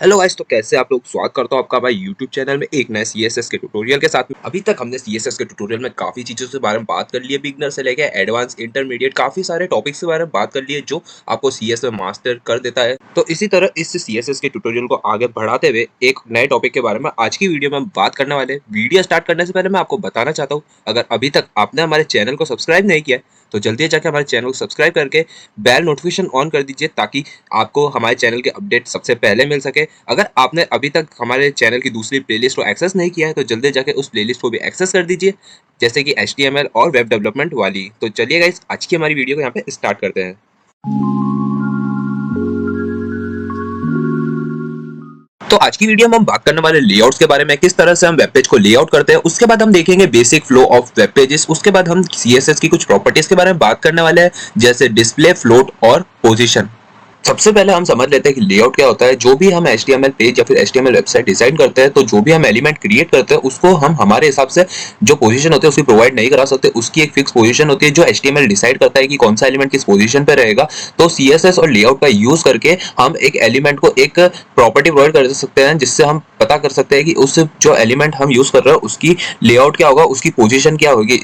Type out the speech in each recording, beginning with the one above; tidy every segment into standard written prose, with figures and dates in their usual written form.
Hello guys, तो कैसे आप लोग। स्वागत करता हूँ आपका भाई यूट्यूब चैनल में एक नए सीएसएस के ट्यूटोरियल के साथ में। अभी तक हमने सीएसएस के ट्यूटोरियल में काफी चीजों के बारे में बात कर ली है, बिगनर से लेके एडवांस इंटरमीडिएट काफी सारे टॉपिक्स के बारे में बात कर ली है जो आपको सीएस में मास्टर कर देता है। तो इसी तरह इस सीएसएस के ट्यूटोरियल को आगे बढ़ाते हुए एक नए टॉपिक के बारे में आज की वीडियो में हम बात करने वाले हैं। वीडियो स्टार्ट करने से पहले मैं आपको बताना चाहता हूँ, अगर अभी तक आपने हमारे चैनल को सब्सक्राइब नहीं किया है तो जल्दी जाकर हमारे चैनल को सब्सक्राइब करके बेल नोटिफिकेशन ऑन कर दीजिए ताकि आपको हमारे चैनल के अपडेट सबसे पहले मिल सके। अगर आपने अभी तक हमारे चैनल की दूसरी प्लेलिस्ट को एक्सेस नहीं किया है तो जल्दी जाके उस प्लेलिस्ट को भी एक्सेस कर दीजिए, जैसे कि HTML और वेब डेवलपमेंट वाली। तो चलिए गाइस, आज की हमारी वीडियो को यहाँ पे स्टार्ट करते हैं। तो आज की वीडियो में हम बात करने वाले लेआउट्स के बारे में, किस तरह से हम वेब पेज को लेआउट करते हैं। उसके बाद हम देखेंगे basic flow of web pages. उसके बाद हम सीएसएस की कुछ प्रॉपर्टीज के बारे में बात करने वाले हैं, जैसे डिस्प्ले, फ्लोट और पोजीशन। सबसे पहले हम समझ लेते हैं कि लेआउट क्या होता है। जो भी हम HTML पेज या फिर HTML वेबसाइट डिजाइन करते हैं तो जो भी हम एलिमेंट क्रिएट करते हैं उसको हम हमारे हिसाब से जो पोजीशन होती है उसकी प्रोवाइड नहीं करा सकते। उसकी एक फिक्स पोजीशन होती है जो HTML डिसाइड करता है कि कौन सा एलिमेंट किस पोजीशन पे रहेगा। तो CSS और लेआउट का यूज करके हम एक एलिमेंट को एक प्रॉपर्टी प्रोवाइड कर सकते हैं, जिससे हम पता कर सकते हैं कि उस जो एलिमेंट हम यूज कर रहे हैं उसकी लेआउट क्या होगा, उसकी पोजीशन क्या होगी।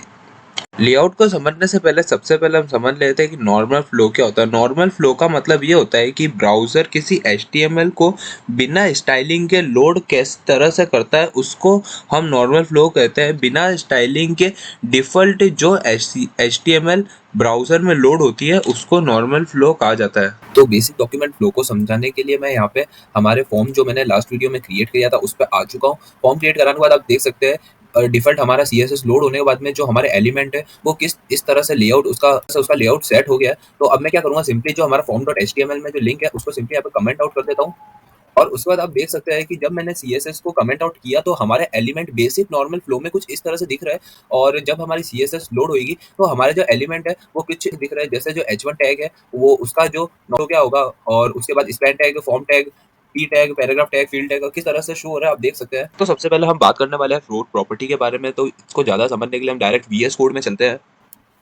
लेआउट को समझने से पहले सबसे पहले हम समझ लेते हैं कि नॉर्मल फ्लो क्या होता है। नॉर्मल फ्लो का मतलब ये होता है कि ब्राउज़र किसी HTML को बिना स्टाइलिंग के लोड किस तरह से करता है, उसको हम नॉर्मल फ्लो कहते हैं। बिना स्टाइलिंग के डिफ़ॉल्ट जो HTML ब्राउज़र में लोड होती है उसको नॉर्मल फ्लो कहा जाता है। तो बेसिक डॉक्यूमेंट फ्लो को समझाने के लिए मैं यहाँ पे हमारे फॉर्म जो मैंने लास्ट वीडियो में क्रिएट किया था उस पर आ चुका हूँ। फॉर्म क्रिएट कराने के बाद आप देख सकते हैं डिफॉल्ट हमारा CSS लोड होने के बाद में जो हमारे एलिमेंट है वो किस इस तरह से लेआउट उसका लेआउट सेट हो गया है। तो अब मैं क्या करूँगा, सिंपली जो हमारा form.html में जो लिंक है उसको सिंपली यहाँ पे कमेंट आउट कर देता हूँ। और उसके बाद आप देख सकते हैं कि जब मैंने CSS को कमेंट आउट किया तो हमारे एलिमेंट बेसिक नॉर्मल फ्लो में कुछ इस तरह से दिख रहा है। और जब हमारी CSS लोड होगी तो हमारे जो एलिमेंट है वो कुछ दिख रहा है, जैसे जो H1 टैग है वो उसका जो क्या होगा, और उसके बाद span tag, form tag, p tag, paragraph tag, field tag किस तरह से शो हो रहा है आप देख सकते हैं। तो सबसे पहले हम बात करने वाले हैं फ्लोट प्रॉपर्टी के बारे में। तो इसको ज़्यादा समझने के लिए हम डायरेक्ट VS कोड में चलते हैं।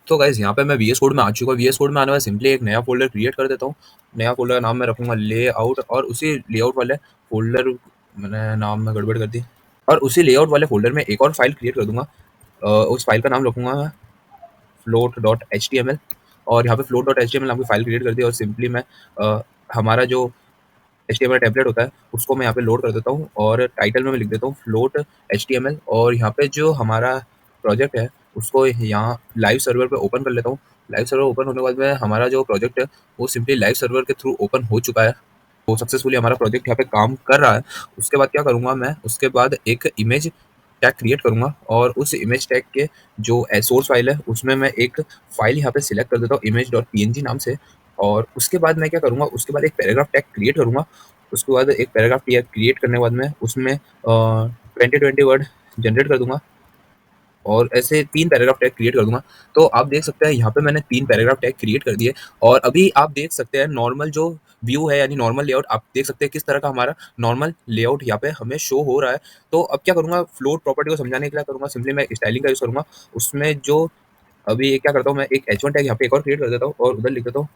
तो गाइज यहाँ पे मैं VS कोड में आ चुका हूँ। VS कोड में आने वाला सिंपली एक नया फोल्डर क्रिएट कर देता हूँ। नया फोल्डर का नाम मैं रखूंगा लेआउट, और उसी लेआउट वाले फोल्डर, मैंने नाम में गड़बड़ कर दी, और उसी लेआउट वाले फोल्डर में एक और फाइल क्रिएट कर दूंगा। उस फाइल का नाम रखूंगा मैं float.html। और यहाँ पे float.html नाम की फाइल क्रिएट कर दी, और सिंपली मैं हमारा जो HTML टेम्पलेट होता है उसको मैं यहाँ पे लोड कर देता हूँ, और टाइटल में मैं लिख देता हूँ float HTML। और यहाँ पे जो हमारा प्रोजेक्ट है उसको यहाँ लाइव सर्वर पे ओपन कर लेता हूँ। लाइव सर्वर ओपन होने के बाद में हमारा जो प्रोजेक्ट है वो सिंपली लाइव सर्वर के थ्रू ओपन हो चुका है। तो सक्सेसफुली हमारा प्रोजेक्ट यहाँ पे काम कर रहा है। उसके बाद क्या करूँगा मैं, उसके बाद एक इमेज टैग क्रिएट करूँगा, और उस इमेज टैग के जो सोर्स फाइल है उसमें मैं एक फाइल यहाँ पे सिलेक्ट कर देता हूँ image.png नाम से। और उसके बाद मैं क्या करूँगा, उसके बाद एक पैराग्राफ टैग क्रिएट करूँगा। उसके बाद एक पैराग्राफ टैग क्रिएट करने के बाद में उसमें 20 वर्ड जनरेट कर दूंगा, और ऐसे 3 पैराग्राफ टैग क्रिएट कर दूंगा। तो आप देख सकते हैं यहाँ पे मैंने 3 पैराग्राफ टैग क्रिएट कर दिए। और अभी आप देख सकते हैं नॉर्मल जो व्यू है यानी नॉर्मल लेआउट, आप देख सकते हैं किस तरह का हमारा नॉर्मल लेआउट यहाँ पे हमें शो हो रहा है। तो अब क्या करूँगा, फ्लोट प्रॉपर्टी को समझाने के लिए करूँगा, सिंपली मैं स्टाइलिंग का यूज़ करूँगा। उसमें जो अभी क्या करता हूँ, मैं एक H1 टैग यहाँ पे एक और क्रिएट कर देता हूँ, और उधर लिख देता हूँ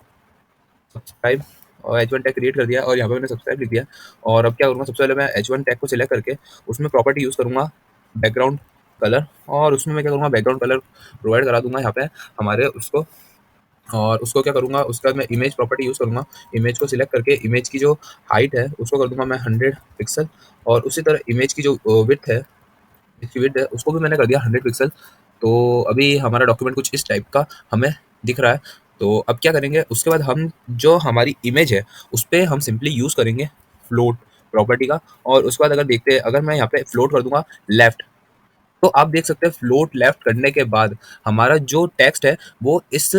सब्सक्राइब। और H1 टैग क्रिएट कर दिया, और यहाँ पे मैंने सब्सक्राइब लिख दिया। और अब क्या करूँगा, सबसे पहले मैं H1 टैग को सिलेक्ट करके उसमें प्रॉपर्टी यूज़ करूँगा बैकग्राउंड कलर, और उसमें मैं क्या करूँगा, बैकग्राउंड कलर प्रोवाइड करा दूंगा यहाँ पे हमारे उसको। और उसको क्या करूँगा, उसका मैं इमेज प्रॉपर्टी यूज़ करूँगा। इमेज को सिलेक्ट करके इमेज की जो हाइट है उसको कर दूंगा मैं 100 पिक्सल, और उसी तरह इमेज की जो विड्थ है, इसकी विड्थ है उसको भी मैंने कर दिया 100 पिक्सल। तो अभी हमारा डॉक्यूमेंट कुछ इस टाइप का हमें दिख रहा है। तो अब क्या करेंगे, उसके बाद हम जो हमारी इमेज है उस पर हम सिंपली यूज़ करेंगे फ्लोट प्रॉपर्टी का। और उसके बाद अगर देखते हैं, अगर मैं यहाँ पे फ्लोट कर दूंगा लेफ्ट, तो आप देख सकते हैं फ्लोट लेफ्ट करने के बाद हमारा जो टेक्स्ट है वो इस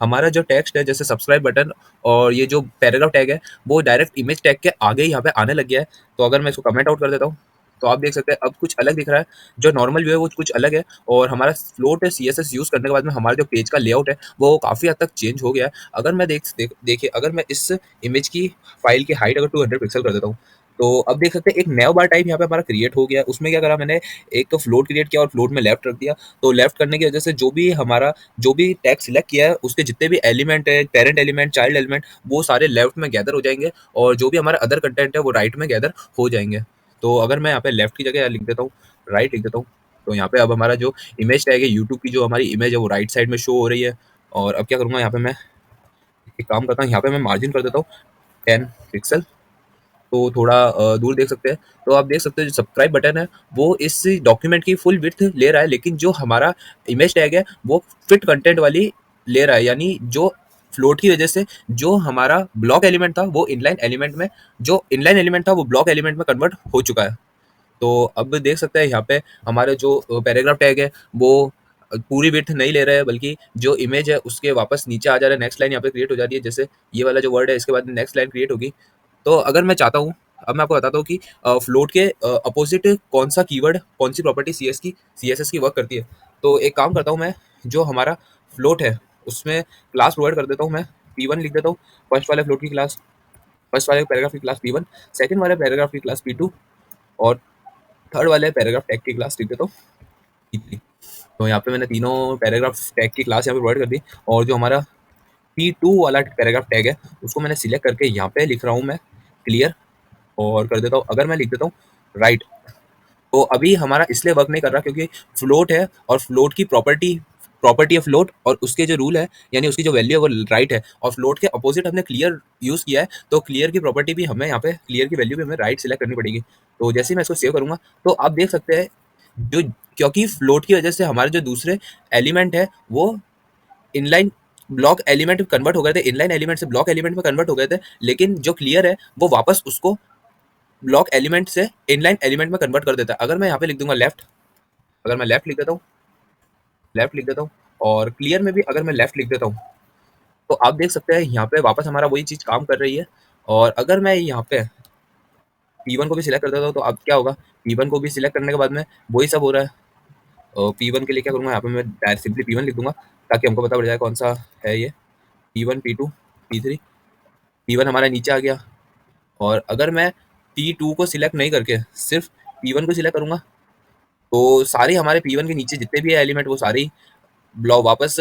हमारा जो टेक्स्ट है जैसे सब्सक्राइब बटन और ये जो पैराग्राफ टैग है वो डायरेक्ट इमेज टैग के आगे ही यहाँ पे आने लग गया है। तो अगर मैं इसको कमेंट आउट कर देता हूँ तो आप देख सकते हैं अब कुछ अलग दिख रहा है, जो नॉर्मल व्यू है वो कुछ अलग है और हमारा फ्लोट सीएसएस यूज़ करने के बाद में हमारा जो पेज का लेआउट है, वो काफ़ी हद तक चेंज हो गया है। अगर मैं देखिए अगर मैं इस इमेज की फ़ाइल की हाइट अगर 200 पिक्सल कर देता हूँ, तो अब देख सकते हैं एक नैव बार टाइप यहाँ पे हमारा क्रिएट हो गया है। उसमें क्या करा मैंने, एक तो फ्लोट क्रिएट किया और फ्लोट में लेफ्ट रख दिया। तो लेफ्ट करने की वजह से जो भी टैग सिलेक्ट किया है, उसके जितने भी एलिमेंट है, पेरेंट एलिमेंट, चाइल्ड एलिमेंट, वो सारे लेफ्ट में गैदर हो जाएँगे और जो भी हमारा अदर कंटेंट है, वो राइट में गैदर हो जाएँगे। तो अगर मैं यहाँ पे लेफ्ट की जगह लिख देता हूँ, राइट लिख देता हूँ, तो यहाँ पे अब हमारा जो इमेज टैग है, यूट्यूब की जो हमारी इमेज है, वो राइट साइड में शो हो रही है। और अब क्या करूँगा, यहाँ पे मैं एक काम करता हूँ, यहाँ पे मैं मार्जिन कर देता हूँ 10 पिक्सल, तो थोड़ा दूर देख सकते हैं। तो आप देख सकते हैं जो सब्सक्राइब बटन है, वो इस डॉक्यूमेंट की फुल विड्थ ले रहा है, लेकिन जो हमारा इमेज टैग है, वो फिट कंटेंट वाली ले रहा है। यानी जो फ्लोट की वजह से जो हमारा ब्लॉक एलिमेंट था, वो इनलाइन एलिमेंट था, वो ब्लॉक एलिमेंट में कन्वर्ट हो चुका है। तो अब देख सकते हैं यहाँ पे हमारे जो पैराग्राफ टैग है, वो पूरी विड्थ नहीं ले रहा है, बल्कि जो इमेज है उसके वापस नीचे आ जा रहा है। नेक्स्ट लाइन यहाँ पे क्रिएट हो जा रही है, जैसे ये वाला जो वर्ड है, इसके बाद नेक्स्ट लाइन क्रिएट होगी। तो अगर मैं चाहता हूँ, अब मैं आपको बताता हूँ कि फ्लोट के अपोजिट कौन सा कीवर्ड, कौन सी प्रॉपर्टी सीएसएस की वर्क करती है। तो एक काम करता हूँ मैं, जो हमारा फ्लोट है उसमें क्लास प्रोवाइड कर देता हूँ मैं, P1 लिख देता हूँ। फर्स्ट वाले पैराग्राफ की क्लास P1, सेकंड वाले पैराग्राफ की क्लास P2 और थर्ड वाले पैराग्राफ टैग की क्लास लिख देता हूँ P3। तो यहाँ पे मैंने तीनों पैराग्राफ टैग की क्लास यहाँ पे प्रोवाइड कर दी और जो हमारा P2 वाला पैराग्राफ टैग है, उसको मैंने सिलेक्ट करके यहाँ पे लिख रहा हूँ मैं क्लियर और कर देता हूँ। अगर मैं लिख देता हूँ राइट, तो अभी हमारा इसलिए वर्क नहीं कर रहा क्योंकि फ्लोट है और फ्लोट की प्रॉपर्टी है फ्लोट, और उसके जो रूल है, यानी उसकी जो वैल्यू है वो राइट है, और फ्लोट के अपोजिट हमने क्लियर यूज़ किया है, तो क्लियर की प्रॉपर्टी भी हमें यहाँ पे, क्लियर की वैल्यू भी हमें राइट सिलेक्ट करनी पड़ेगी। तो जैसे ही मैं इसको सेव करूँगा, तो आप देख सकते हैं जो, क्योंकि फ्लोट की वजह से हमारे जो दूसरे एलिमेंट है, वो इनलाइन ब्लॉक एलिमेंट कन्वर्ट हो गए थे, इनलाइन एलिमेंट से ब्लॉक एलिमेंट में कन्वर्ट हो गए थे, लेकिन जो क्लियर है वो वापस उसको ब्लॉक एलिमेंट से इनलाइन एलिमेंट में कन्वर्ट कर देता है। अगर मैं यहाँ पे लिख दूंगा लेफ्ट, अगर मैं लेफ्ट लिख देता हूँ और क्लियर में भी अगर मैं लेफ्ट लिख देता हूँ, तो आप देख सकते हैं यहाँ पे वापस हमारा वही चीज़ काम कर रही है। और अगर मैं यहाँ पे P1 को भी सिलेक्ट कर देता हूँ, तो अब क्या होगा, P1 को भी सिलेक्ट करने के बाद में वही सब हो रहा है। P1 के लिए क्या करूँगा, यहाँ पे मैं सिंपली P1 लिख दूंगा, ताकि हमको पता पड़ जाए कौन सा है ये। P1, P2, P3, P1 हमारा नीचे आ गया। और अगर मैं P2 को सिलेक्ट नहीं करके सिर्फ P1 को सिलेक्ट करूँगा, तो सारे हमारे P1 के नीचे जितने भी है एलिमेंट, वो सारी ब्लॉक वापस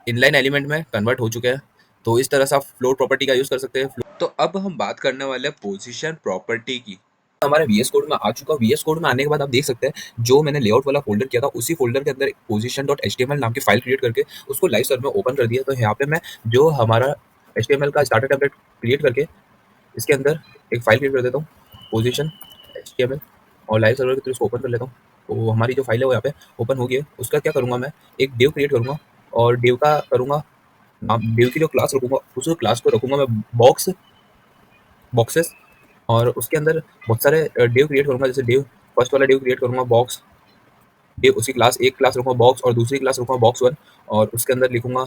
इनलाइन एलिमेंट में कन्वर्ट हो चुके हैं। तो इस तरह से आप फ्लोट प्रॉपर्टी का यूज़ कर सकते हैं। तो अब हम बात करने वाले हैं पोजीशन प्रॉपर्टी की। हमारे वीएस कोड में आ चुका। वीएस कोड में आने के बाद आप देख सकते हैं जो मैंने लेआउट वाला फोल्डर किया था, उसी फोल्डर के अंदर पोजीशन डॉट एचटीएमएल नाम की फाइल क्रिएट करके उसको लाइव सर्वर में ओपन कर दिया। तो यहाँ पे मैं जो हमारा एचटीएमएल का स्टार्टर टेम्पलेट क्रिएट करके इसके अंदर एक फाइल क्रिएट कर देता हूँ, पोजीशन एचटीएमएल, और लाइव सर्वर के थ्रू इसको ओपन कर लेता हूँ। तो हमारी जो फाइल है वो यहाँ पे ओपन हो गई है। उसका क्या करूँगा, मैं एक डिव क्रिएट करूँगा और डिव का करूँगा नाम, डिव की जो क्लास रखूँगा उस क्लास को रखूँगा मैं बॉक्सेस, और उसके अंदर बहुत सारे डिव क्रिएट करूँगा। जैसे डिव फर्स्ट वाला डिव क्रिएट करूँगा बॉक्स डिव, उसकी क्लास एक क्लास रखूँगा बॉक्स और दूसरी क्लास रखूँगा बॉक्स वन, और उसके अंदर लिखूँगा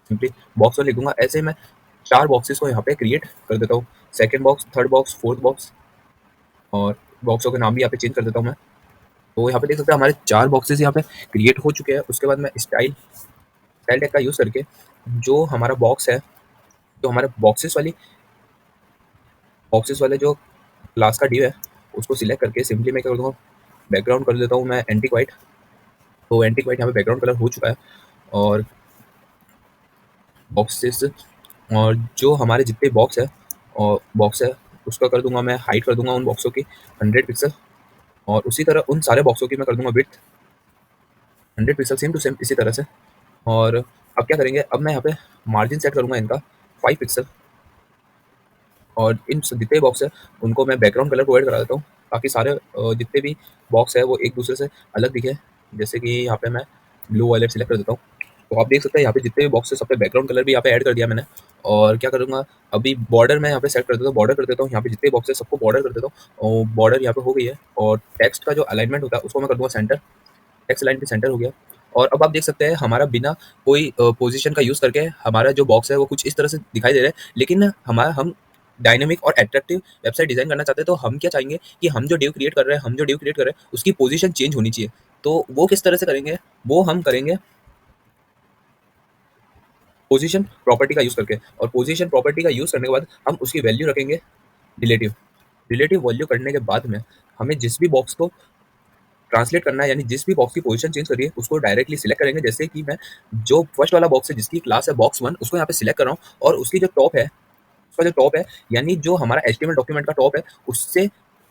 सिंपली बॉक्स वन लिखूँगा। ऐसे मैं 4 बॉक्सेस को यहाँ पे क्रिएट कर देता हूँ, second box, third box, fourth box, और बॉक्सों के नाम भी यहाँ पे चेंज कर देता हूँ मैं। तो यहाँ पे देख सकते हैं हमारे 4 बॉक्सेस यहाँ पे क्रिएट हो चुके हैं। उसके बाद मैं स्टाइल टैग का यूज़ करके जो हमारा बॉक्स है, जो हमारे बॉक्सेस वाले जो क्लास का डिव है, उसको सिलेक्ट करके सिंपली मैं क्या कर दूँगा, बैकग्राउंड कर देता हूँ मैं एंटिक वाइट। तो एंटिक वाइट यहाँ पे बैकग्राउंड कलर हो चुका है। और बॉक्सेस, और जो हमारे जितने बॉक्स है उसका कर दूंगा मैं हाइट कर दूंगा उन बॉक्सों की 100 पिक्सल, और उसी तरह उन सारे बॉक्सों की मैं कर दूंगा width 100 pixel, same to same इसी तरह से। और अब क्या करेंगे, अब मैं यहाँ पे मार्जिन सेट करूँगा इनका 5 पिक्सल, और इन जितने बॉक्स है उनको मैं बैकग्राउंड कलर प्रोवाइड करा देता हूँ, ताकि सारे जितने भी बॉक्स है वो एक दूसरे से अलग दिखे। जैसे कि यहाँ पे मैं ब्लू वायलेट सिलेक्ट कर देता हूँ। तो आप देख सकते हैं यहाँ पे जितने भी बॉक्स है सब पे बैकग्राउंड कलर भी यहाँ पे ऐड कर दिया मैंने। और क्या करूँगा, अभी बॉर्डर मैं यहाँ पे सेट कर देता हूँ, बॉर्डर कर देता हूँ, यहाँ पे जितने बॉक्स है सबको बॉर्डर कर देता हूँ, और बॉर्डर यहाँ पे हो गई है। और टेक्स्ट का जो अलाइनमेंट होता है उसको मैं कर दूँगा सेंटर, टेक्स्ट अलाइन पे सेंटर हो गया। और अब आप देख सकते हैं हमारा बिना कोई पोजीशन का यूज़ करके हमारा जो बॉक्स है वो कुछ इस तरह से दिखाई दे रहा है, लेकिन हमारा हम डायनामिक और अट्रैक्टिव वेबसाइट डिजाइन करना चाहते हैं, तो हम क्या चाहेंगे कि हम जो डिव क्रिएट कर रहे हैं उसकी पोजीशन चेंज होनी चाहिए। तो वो किस तरह से करेंगे, वो हम करेंगे पोजीशन प्रॉपर्टी का यूज करके। और पोजीशन प्रॉपर्टी का यूज करने के बाद हम उसकी वैल्यू रखेंगे रिलेटिव। रिलेटिव वैल्यू करने के बाद में हमें जिस भी बॉक्स को ट्रांसलेट करना है, यानी जिस भी बॉक्स की पोजीशन चेंज करिए उसको डायरेक्टली सिलेक्ट करेंगे। जैसे कि मैं जो फर्स्ट वाला बॉक्स है जिसकी क्लास है बॉक्स वन, उसको यहाँ पे सिलेक्ट कर रहा हूँ, और उसकी जो टॉप है, उसका जो टॉप है यानी जो हमारा एचटीएमएल डॉक्यूमेंट का टॉप है, उससे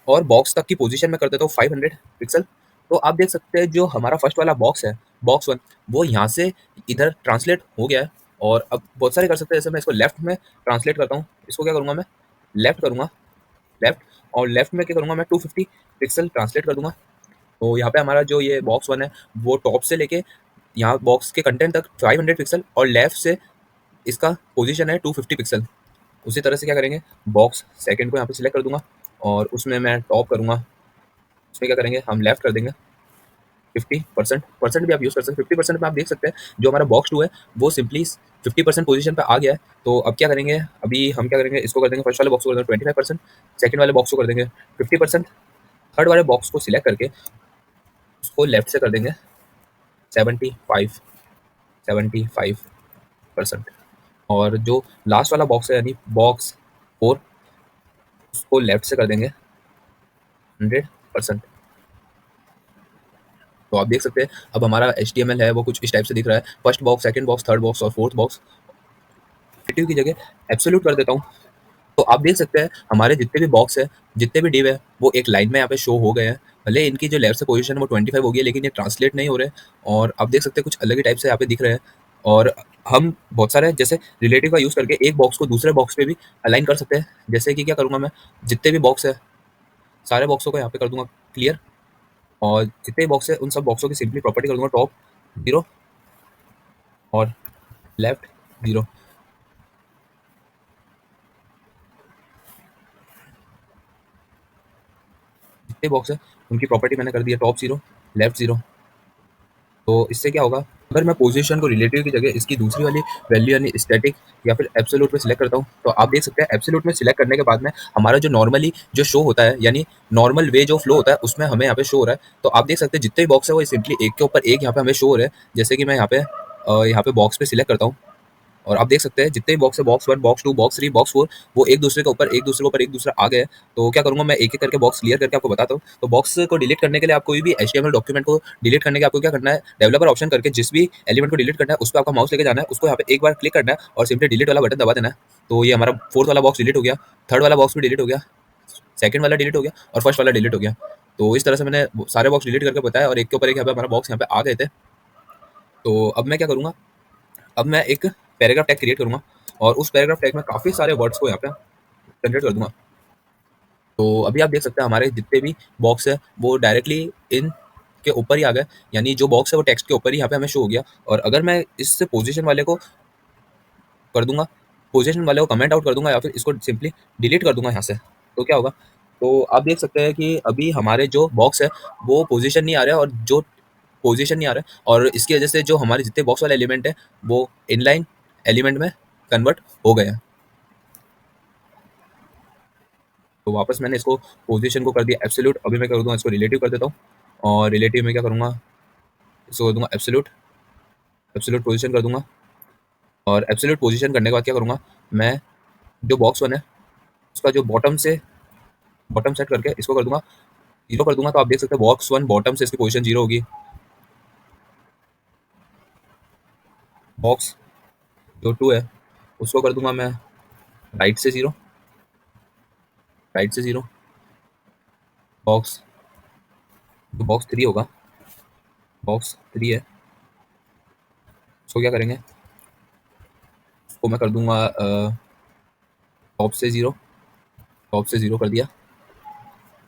और बॉक्स तक की पोजीशन में कर देता हूँ 500 पिक्सल। तो आप देख सकते हैं जो हमारा फर्स्ट वाला बॉक्स है, बॉक्स वन, वो यहाँ से इधर ट्रांसलेट हो गया है। और अब बहुत सारे कर सकते हैं, जैसे मैं इसको लेफ्ट में ट्रांसलेट करता हूँ। इसको क्या करूँगा, मैं लेफ्ट करूँगा, लेफ्ट, और लेफ्ट में क्या करूँगा, मैं 250 पिक्सल ट्रांसलेट कर दूंगा। तो यहाँ पे हमारा जो ये बॉक्स वन है वो टॉप से लेके यहाँ बॉक्स के कंटेंट तक 500 पिक्सल, और लेफ्ट से इसका पोजीशन है 250 पिक्सल। उसी तरह से क्या करेंगे, बॉक्स सेकंड को यहाँ पे सिलेक्ट कर दूंगा, और उसमें मैं टॉप करूंगा। उसमें क्या करेंगे, हम लेफ्ट कर देंगे 50%। परसेंट भी आप यूज़ कर सकते हैं। 50% में आप देख सकते हैं जो हमारा बॉक्स टू है वो सिंपली 50% पोजीशन पे आ गया है। तो अब क्या करेंगे, अभी हम क्या करेंगे, इसको कर देंगे, फर्स्ट वाले बॉक्स को कर देंगे 25%, सेकंड वाले बॉक्स को कर देंगे 50%, थर्ड वाले बॉक्स को सिलेक्ट करके उसको लेफ्ट से कर देंगे 75%। और जो लास्ट वाला बॉक्स है यानी बॉक्स फोर, उसको लेफ्ट से कर देंगे 100%। तो आप देख सकते हैं अब हमारा HTML है वो कुछ इस टाइप से दिख रहा है। First box, second box, third box और फोर्थ बॉक्स। रिलेटिव की जगह एब्सोल्यूट कर देता हूँ। तो आप देख सकते हैं हमारे जितने भी बॉक्स है, जितने भी डिव है, वो एक लाइन में यहाँ पे शो हो गए हैं। भले इनकी जो लेफ्ट से पोजीशन है वो 25 हो गई है, लेकिन ये ट्रांसलेट नहीं हो रहे। और आप देख सकते हैं कुछ अलग ही टाइप से यहाँ पे दिख रहे हैं। और हम बहुत सारे जैसे रिलेटिव का यूज़ करके एक बॉक्स को दूसरे बॉक्स पे भी अलाइन कर सकते हैं। जैसे कि क्या करूँगा, मैं जितने भी बॉक्स है सारे बॉक्सों को यहाँ पे कर दूंगा क्लियर, और जितने बॉक्स है उन सब बॉक्सों की सिंपली प्रॉपर्टी कर दूंगा टॉप 0 और लेफ्ट 0। जितने बॉक्स है उनकी प्रॉपर्टी मैंने कर दी है टॉप 0 लेफ्ट 0। तो इससे क्या होगा, अगर मैं पोजीशन को रिलेटिव की जगह इसकी दूसरी वाली वैल्यू यानी स्टैटिक या फिर एब्सोल्यूट में सिलेक्ट करता हूँ, तो आप देख सकते हैं एब्सोल्यूट में सिलेक्ट करने के बाद में हमारा जो नॉर्मली जो शो होता है यानी नॉर्मल वे जो फ्लो होता है उसमें हमें यहाँ पे शो हो रहा है। तो आप देख सकते हैं जितने भी बॉक्स है वो सिंपली एक के ऊपर एक यहाँ पे हमें शो हो रहे हैं। जैसे कि मैं यहाँ पे बॉक्स पे सिलेक्ट करता हूँ, और आप देख सकते हैं जितने भी बॉक्स है box one, box two, box three, box four, वो एक दूसरे के ऊपर एक दूसरा आ गए हैं। तो क्या करूंगा, मैं एक एक करके बॉक्स क्लियर करके आपको बताता हूँ। तो बॉक्स को डिलीट करने के लिए आपको कोई भी HTML डॉक्यूमेंट को डिलीट करने के आपको क्या करना है, डेवलपर ऑप्शन करके जिस भी एलिमेंट को डिलीट करना है उस पर आपका माउस लेके जाना है, उसको यहाँ पे एक बार क्लिक करना है और सिंपली डिलीट वाला बटन दबा देना है। तो ये हमारा फोर्थ वाला बॉक्स डिलीट हो गया, थर्ड वाला बॉक्स भी डिलीट हो गया, सेकंड वाला डिलीट हो गया और फर्स्ट वाला डिलीट हो गया। तो इस तरह से मैंने सारे बॉक्स डिलीट करके बताया, और एक के ऊपर एक यहाँ पे हमारा बॉक्स यहाँ पे आ गए थे। तो अब मैं क्या करूँगा, अब मैं एक पैराग्राफ टैग क्रिएट करूँगा, और उस पैराग्राफ टैग में काफ़ी सारे वर्ड्स को यहाँ पे जनरेट कर दूंगा। तो अभी आप देख सकते हैं हमारे जितने भी बॉक्स है वो डायरेक्टली इन के ऊपर ही आ गए, यानी जो बॉक्स है वो टेक्स्ट के ऊपर ही यहाँ पे हमें शो हो गया। और अगर मैं इस पोजीशन वाले को कर दूंगा, पोजीशन वाले को कमेंट आउट कर दूंगा या फिर इसको सिंपली डिलीट कर दूंगा यहाँ से, तो क्या होगा, तो आप देख सकते हैं कि अभी हमारे जो बॉक्स है वो पोजीशन नहीं आ रहा है, और जो पोजीशन नहीं आ रहा है, और इसकी वजह से जो हमारे जितने बॉक्स वाले एलिमेंट है वो इनलाइन एलिमेंट में कन्वर्ट हो गए हैं। तो वापस मैंने इसको पोजीशन को कर दिया एब्सोल्यूट। अभी मैं कर दूंगा इसको रिलेटिव कर देता हूँ, और रिलेटिव में क्या करूँगा, इसको कर दूंगा एब्सोल्यूट, एब्सोल्यूट पोजीशन कर दूंगा। और एब्सोल्यूट पोजीशन करने के बाद क्या करूँगा, मैं जो बॉक्स वन है उसका जो बॉटम से बॉटम सेट करके इसको कर दूंगा 0 कर दूंगा। तो आप देख सकते हैं बॉक्स वन बॉटम से इसकी पोजीशन 0 होगी। बॉक्स जो टू है उसको कर दूंगा मैं राइट से 0, राइट से 0। बॉक्स जो बॉक्स थ्री होगा, बॉक्स थ्री है, उसको क्या करेंगे, उसको मैं कर दूंगा टॉप से 0, टॉप से 0 कर दिया।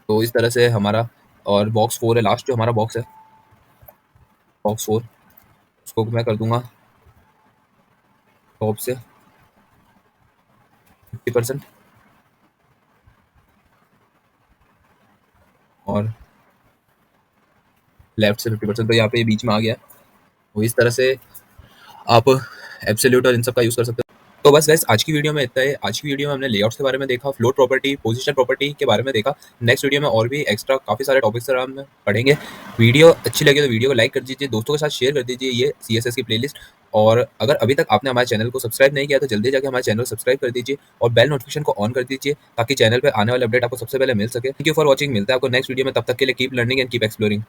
तो इस तरह से हमारा, और बॉक्स फोर है लास्ट जो हमारा बॉक्स है, बॉक्स फोर, उसको मैं कर दूंगा टॉप से 50% और लेफ्ट से 50%। तो यहाँ पे बीच में आ गया। तो इस तरह से आप एब्सोल्यूट और इन सब का यूज़ कर सकते हो। तो बस गाइस आज की वीडियो में इतना ही। आज की वीडियो में हमने लेआउट्स के बारे में देखा, फ्लोट प्रॉपर्टी, पोजीशन प्रॉपर्टी के बारे में देखा। नेक्स्ट वीडियो में और भी एक्स्ट्रा काफ़ी सारे टॉपिक्स पर हम पढ़ेंगे। वीडियो अच्छी लगे तो वीडियो को लाइक कर दीजिए, दोस्तों के साथ शेयर कर दीजिए ये सीएसएस की प्लेलिस्ट। और अगर अभी तक आपने हमारे चैनल को सब्सक्राइब नहीं किया तो जल्दी जाके हमारे चैनल को सब्सक्राइब कर दीजिए और बेल नोटिफिकेशन को ऑन कर दीजिए ताकि चैनल पे आने वाले अपडेट आपको सबसे पहले मिल सके। Thank you for watching. मिलता है आपको नेक्स्ट वीडियो में, तब तक के लिए keep learning and keep exploring.